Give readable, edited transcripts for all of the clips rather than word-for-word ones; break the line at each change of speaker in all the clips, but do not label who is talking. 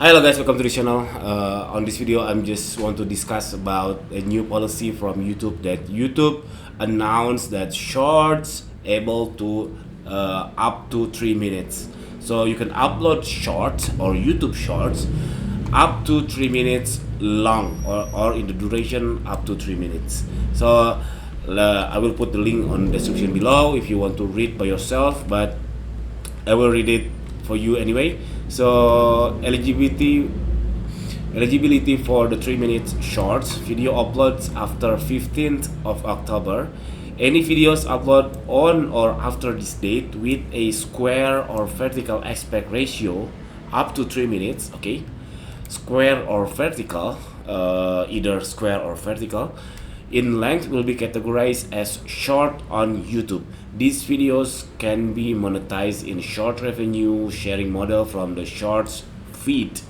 Hello guys, welcome to the channel. On this video, I'm just want to discuss about a new policy from YouTube that YouTube announced that Shorts able to up to 3 minutes. So you can upload Shorts or YouTube Shorts up to 3 minutes long or in the duration up to 3 minutes. So I will put the link on the description below if you want to read by yourself, but I will read it for you anyway. So eligibility for the 3 minutes shorts video uploads after 15th of October. Any videos upload on or after this date with a square or vertical aspect ratio up to 3 minutes, okay, square or vertical, either square or vertical, in length will be categorized as short on YouTube. These videos can be monetized in short revenue sharing model from the shorts feed.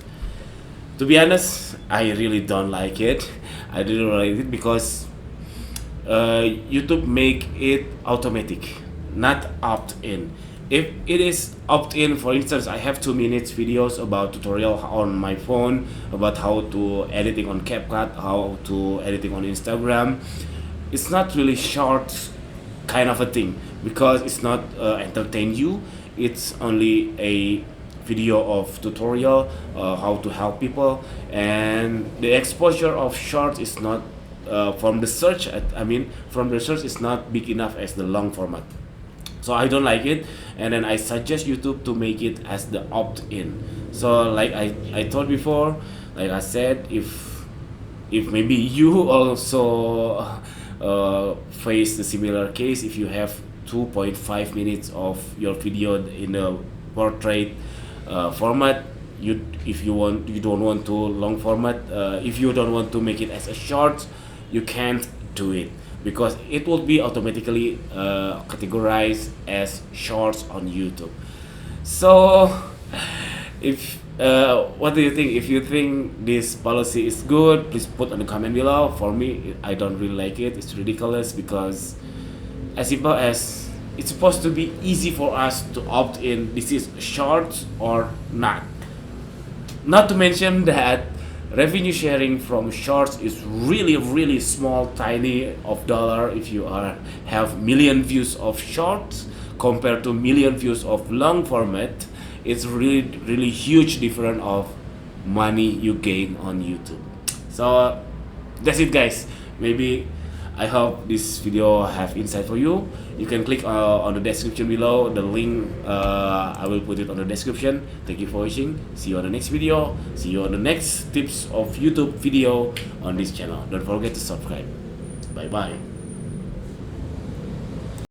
To be honest, I really don't like it. I didn't like it because YouTube make it automatic, not opt-in. If it is opt-in, for instance, I have 2 minutes videos about tutorial on my phone about how to editing on CapCut, how to editing on Instagram. It's not really short kind of a thing because it's not entertain you. It's only a video of tutorial how to help people, and the exposure of short is not from the search. From the search is not big enough as the long format. So I don't like it, and then I suggest YouTube to make it as the opt-in. So like I told before, like I said, if maybe you also face the similar case, if you have 2.5 minutes of your video in a portrait format, if you don't want to long format, if you don't want to make it as a short, you can't do it because it will be automatically categorized as shorts on YouTube. So if what do you think? If you think this policy is good, please put on the comment below. For me, I don't really like it. It's ridiculous because as simple as it's supposed to be easy for us to opt in, this is shorts or not. Not to mention that revenue sharing from shorts is really small, tiny of dollar if you have million views of shorts compared to million views of long format. It's really huge difference of money you gain on YouTube. So that's it guys. Maybe I hope this video have insight for you. You can click on the description below, the link I will put it on the description. Thank you for watching. See you on the next video. See you on the next tips of YouTube video on this channel. Don't forget to subscribe. Bye bye.